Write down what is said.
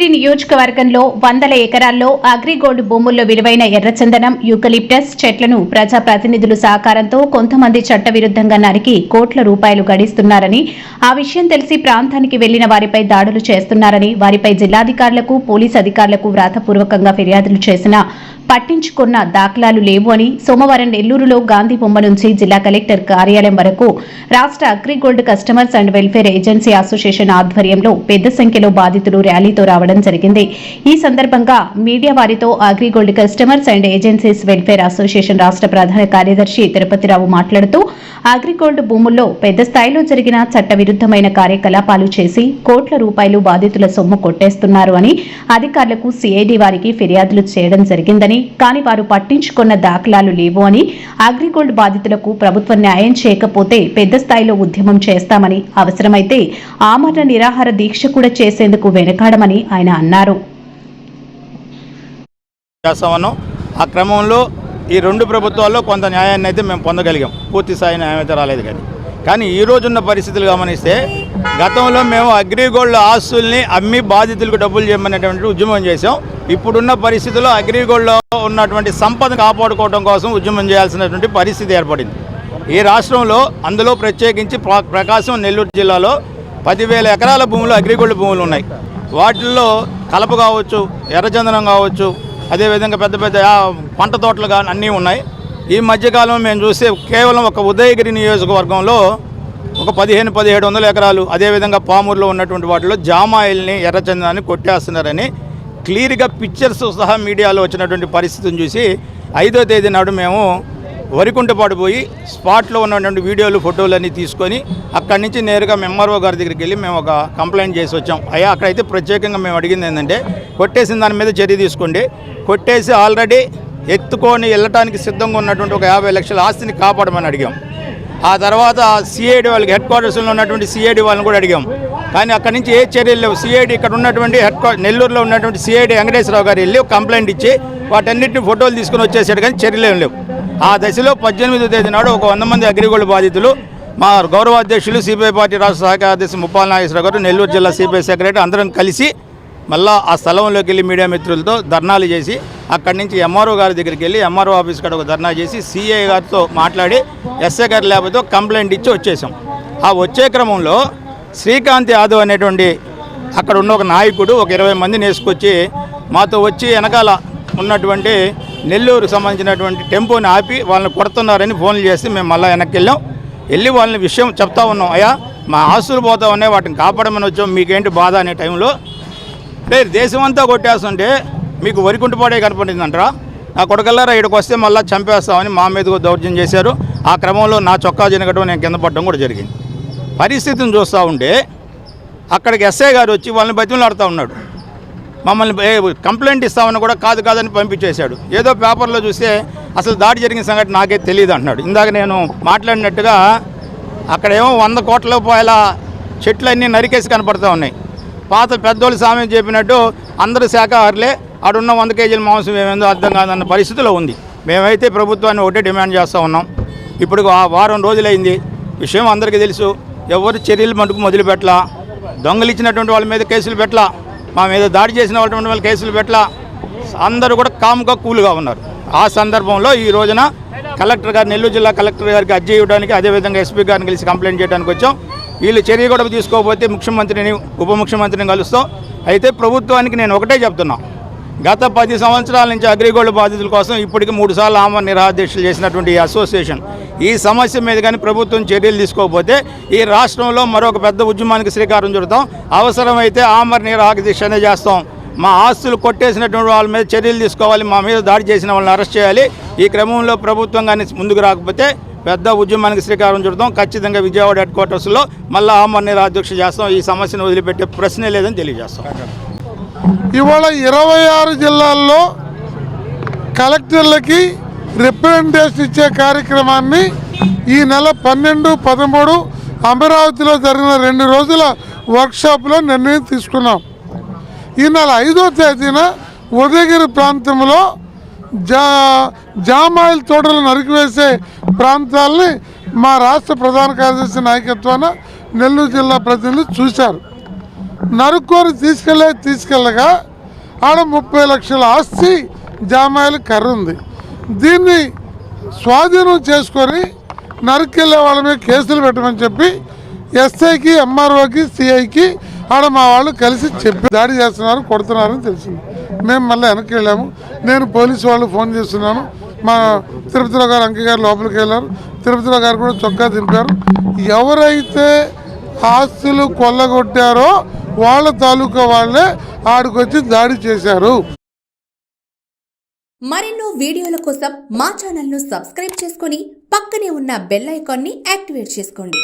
నియోజకవర్గంలో వందల ఎకరాల్లో అగ్రిగోల్డ్ భూముల్లో విలువైన ఎర్రచందనం, యూకలిప్టస్ చెట్లను ప్రజాప్రతినిధుల సహకారంతో కొంతమంది చట్టవిరుద్ధంగా నరికి కోట్ల రూపాయలు గడిస్తున్నారని, ఆ విషయం తెలిసి ప్రాంతానికి వెళ్లిన వారిపై దాడులు చేస్తున్నారని, వారిపై జిల్లాధికారులకు, పోలీసు అధికారులకు వ్రాతపూర్వకంగా ఫిర్యాదులు చేసినా పట్టించుకున్న దాఖలాలు లేవు అని సోమవారం నెల్లూరులో గాంధీ బొమ్మ నుంచి జిల్లా కలెక్టర్ కార్యాలయం వరకు రాష్ట్ర AgriGold customers and welfare agency association ఆధ్వర్యంలో పెద్ద సంఖ్యలో బాధితులు ర్యాలీతో రావడం జరిగింది. ఈ సందర్భంగా మీడియా వారితో AgriGold customers and agencies welfare association రాష్ట్ర ప్రధాన కార్యదర్శి తిరుపతిరావు మాట్లాడుతూ అగ్రిగోల్డ్ భూముల్లో పెద్ద స్థాయిలో జరిగిన చట్టవిరుద్ధమైన కార్యకలాపాలు చేసి కోట్ల రూపాయలు బాధితుల సొమ్ము కొట్టేస్తున్నారు అని అధికారులకు సిఐడి వారికి ఫిర్యాదులు చేయడం జరిగిందని, కానీ వారు పట్టించుకున్న దాఖలాలు లేవు అని, అగ్రిగోల్డ్ బాధితులకు ప్రభుత్వం న్యాయం చేయకపోతే పెద్ద స్థాయిలో ఉద్యమం చేస్తామని, అవసరమైతే ఆమరణ నిరాహార దీక్ష కూడా చేసేందుకు వెనకాడమని ఆయన అన్నారు. ఆ క్రమంలో ఈ రెండు ప్రభుత్వాల్లో కొంత న్యాయాన్ని అయితే మేము పొందగలిగాం, పూర్తి స్థాయి న్యాయం అయితే రాలేదు. కానీ ఈ రోజున్న పరిస్థితులు గమనిస్తే గతంలో మేము అగ్రిగోల్డ్ ఆస్తుల్ని అమ్మి బాధితులకు డబ్బులు చేయమనేటువంటి ఉద్యమం చేసాం. ఇప్పుడున్న పరిస్థితుల్లో అగ్రిగోల్డ్లో ఉన్నటువంటి సంపదను కాపాడుకోవడం కోసం ఉద్యమం చేయాల్సినటువంటి పరిస్థితి ఏర్పడింది ఈ రాష్ట్రంలో. అందులో ప్రత్యేకించి ప్రకాశం, నెల్లూరు జిల్లాలో 10,000 ఎకరాల భూములు అగ్రిగోల్డ్ భూములు ఉన్నాయి. వాటిల్లో కలప కావచ్చు, ఎర్రచందనం కావచ్చు, అదేవిధంగా పెద్ద పెద్ద పంట తోటలు కానీ అన్నీ ఉన్నాయి. ఈ మధ్యకాలం మేము చూస్తే కేవలం ఒక ఉదయగిరి నియోజకవర్గంలో ఒక 1500-1700 ఎకరాలు, అదేవిధంగా పామూరులో ఉన్నటువంటి వాటిలో జామాయిల్ని, ఎర్రచందనాన్ని కొట్టేస్తున్నారని క్లియర్గా పిక్చర్స్ సహా మీడియాలో వచ్చినటువంటి పరిస్థితిని చూసి 5వ తేదీ నాడు మేము వరికుంటపాడు పోయి స్పాట్లో ఉన్నటువంటి వీడియోలు, ఫోటోలు అన్నీ తీసుకొని అక్కడి నుంచి నేరుగా ఎంఆర్ఓ గారి దగ్గరికి వెళ్ళి మేము ఒక కంప్లైంట్ చేసి వచ్చాం. అయ్యా, అక్కడైతే ప్రత్యేకంగా మేము అడిగింది ఏంటంటే కొట్టేసిన దాని మీద చర్య తీసుకోండి, కొట్టేసి ఆల్రెడీ ఎత్తుకొని వెళ్ళటానికి సిద్ధంగా ఉన్నటువంటి ఒక 50 లక్షల ఆస్తిని కాపాడమని అడిగాం. ఆ తర్వాత సిఐడి వాళ్ళకి హెడ్ క్వార్టర్స్లో ఉన్నటువంటి సిఐడి వాళ్ళని కూడా అడిగాం. కానీ అక్కడి నుంచి ఏ చర్యలు లేవు. సిఐడి ఇక్కడ ఉన్నటువంటి నెల్లూరులో ఉన్నటువంటి సిఐడి వెంకటేశ్వరరావు గారు వెళ్ళి కంప్లైంట్ ఇచ్చి వాటన్నిటిని ఫోటోలు తీసుకుని వచ్చేసాడు, కానీ చర్యలు ఏం లేవు. ఆ దశలో 18వ తేదీ నాడు ఒక 100 మంది అగ్రిగోల్డ్ బాధితులు మా గౌరవాధ్యక్షులు సిపిఐ పార్టీ రాష్ట్ర శాఖ అధ్యక్షులు ముప్పాల నాగేశ్వరరావు గారు, నెల్లూరు జిల్లా సిపిఐ సెక్రటరీ అందరం కలిసి మళ్ళా ఆ స్థలంలోకి వెళ్ళి మీడియా మిత్రులతో ధర్నాలు చేసి అక్కడి నుంచి ఎంఆర్ఓ గారి దగ్గరికి వెళ్ళి ఎంఆర్ఓ ఆఫీస్ కాడ ఒక ధర్నా చేసి సిఐ గారితో మాట్లాడి ఎస్ఐ గారి లేకపోతే కంప్లైంట్ ఇచ్చి వచ్చేసాం. ఆ వచ్చే క్రమంలో శ్రీకాంత్ యాదవ్ అనేటువంటి అక్కడ ఉన్న ఒక నాయకుడు ఒక 20 మందిని వేసుకొచ్చి మాతో వచ్చి వెనకాల ఉన్నటువంటి నెల్లూరుకు సంబంధించినటువంటి టెంపోని ఆపి వాళ్ళని కొడుతున్నారని ఫోన్లు చేసి మేము మళ్ళీ వెనక్కి వెళ్ళి వాళ్ళని విషయం చెప్తా ఉన్నాం. అయ్యా, మా ఆస్తులు పోతా ఉన్నాయి, వాటిని కాపాడమని వచ్చాం, మీకేంటి బాధ అనే టైంలో దేశమంతా కొట్టేస్తుంటే మీకు వరికుంటపాడే కనపడిందంటారా, నా కొడుకల్లారా ఇక్కడికి వస్తే మళ్ళీ చంపేస్తామని మా మీద దౌర్జన్యం చేశారు. ఆ క్రమంలో నా చొక్కా జనగడం, నేను కింద పడడం కూడా జరిగింది. పరిస్థితిని చూస్తూ ఉంటే అక్కడికి ఎస్ఐ గారు వచ్చి వాళ్ళని బతిమలాడుతూ ఉన్నాడు. మమ్మల్ని కంప్లైంట్ ఇస్తామని కూడా కాదని పంపించేశాడు. ఏదో పేపర్లో చూస్తే అసలు దాడి జరిగిన సంగతి నాకే తెలియదు అంటున్నాడు. ఇందాక నేను మాట్లాడినట్టుగా అక్కడేమో 100 కోట్ల రూపాయల చెట్లన్నీ నరికేసి కనపడుతూ ఉన్నాయి. పాత పెద్దోళ్ళు సామెత చెప్పినట్టు అందరూ శాఖాహారులే, ఆడున్న 100 కేజీల మాంసం ఏమేందో అర్థం కాదన్న పరిస్థితిలో ఉంది. మేమైతే ప్రభుత్వాన్ని ఒకటే డిమాండ్ చేస్తూ ఉన్నాం. ఇప్పుడు వారం రోజులైంది, విషయం అందరికీ తెలుసు. ఎవరు చర్యలు మటుకు మొదలుపెట్టలా, దొంగలు ఇచ్చినటువంటి వాళ్ళ మీద కేసులు పెట్టలా, మా మీద దాడి చేసిన వాళ్ళ కేసులు పెట్టలా, అందరూ కూడా కామ్గా కూల్గా ఉన్నారు. ఆ సందర్భంలో ఈ రోజున కలెక్టర్ గారు, నెల్లూరు జిల్లా కలెక్టర్ గారికి అర్జీ ఇవ్వడానికి, అదేవిధంగా ఎస్పీ గారిని కలిసి కంప్లైంట్ చేయడానికి వచ్చాం. వీళ్ళు చర్య కూడా తీసుకోకపోతే ముఖ్యమంత్రిని, ఉప ముఖ్యమంత్రిని కలుస్తాం. అయితే ప్రభుత్వానికి నేను ఒకటే చెప్తున్నా, గత 10 సంవత్సరాల నుంచి అగ్రిగోల్డ్ బాధితుల కోసం ఇప్పటికి 3 సార్లు ఆమరణ నిరాహార దీక్షలు చేసినటువంటి ఈ అసోసియేషన్ ఈ సమస్య మీద కానీ ప్రభుత్వం చర్యలు తీసుకోకపోతే ఈ రాష్ట్రంలో మరొక పెద్ద ఉద్యమానికి శ్రీకారం చుడతాం. అవసరమైతే ఆమరణ నిరాహార దీక్షనే చేస్తాం. మా ఆస్తులు కొట్టేసినటువంటి వాళ్ళ మీద చర్యలు తీసుకోవాలి, మా మీద దాడి చేసిన వాళ్ళని అరెస్ట్ చేయాలి. ఈ క్రమంలో ప్రభుత్వం కానీ ముందుకు రాకపోతే పెద్ద ఉద్యమానికి శ్రీకారం చుడతాం. ఖచ్చితంగా విజయవాడ హెడ్ క్వార్టర్స్లో మళ్ళీ ఆమరణ నిరాహార దీక్ష చేస్తాం. ఈ సమస్యను వదిలిపెట్టే ప్రశ్నే లేదని తెలియజేస్తాం. ఇవాళ 26 జిల్లాల్లో కలెక్టర్లకి రిప్రజెంటేషన్ ఇచ్చే కార్యక్రమాన్ని ఈ నెల 12, 13 అమరావతిలో జరిగిన 2 రోజుల వర్క్షాప్లో నిర్ణయం తీసుకున్నాం. ఈ నెల 5వ తేదీన ఉదయగిరి ప్రాంతంలో జామాయిల్ తోటలు నరికివేసే ప్రాంతాలని మా రాష్ట్ర ప్రధాన కార్యదర్శి నాయకత్వాన నెల్లూరు జిల్లా ప్రతినిధులు చూశారు. నరుక్కొని తీసుకెళ్ళగా ఆడ 30 లక్షల ఆస్తి జామాయిల కర్ర ఉంది. దీన్ని స్వాధీనం చేసుకొని నరుకెళ్ళే వాళ్ళ మీద కేసులు పెట్టమని చెప్పి ఎస్ఐకి, ఎంఆర్ఓకి, సిఐకి ఆడ మా వాళ్ళు కలిసి చెప్పి దాడి చేస్తున్నారు, కొడుతున్నారని తెలిసింది. మేము మళ్ళీ వెనక్కి వెళ్ళాము. నేను పోలీసు వాళ్ళు ఫోన్ చేస్తున్నాను. మా తిరుపతిలో గారు, అంకి గారు లోపలికి వెళ్ళారు. తిరుపతిలో గారు కూడా చొక్కా దింపారు. ఎవరైతే ఆస్తులు కొల్లగొట్టారో వాళ్ళ తాలూకా వాళ్ళే ఆడికొచ్చి దాడి చేశారు. మరెన్నో వీడియోల కోసం మా ఛానల్ను సబ్స్క్రైబ్ చేసుకొని పక్కనే ఉన్న బెల్ ఐకాన్ని యాక్టివేట్ చేసుకోండి.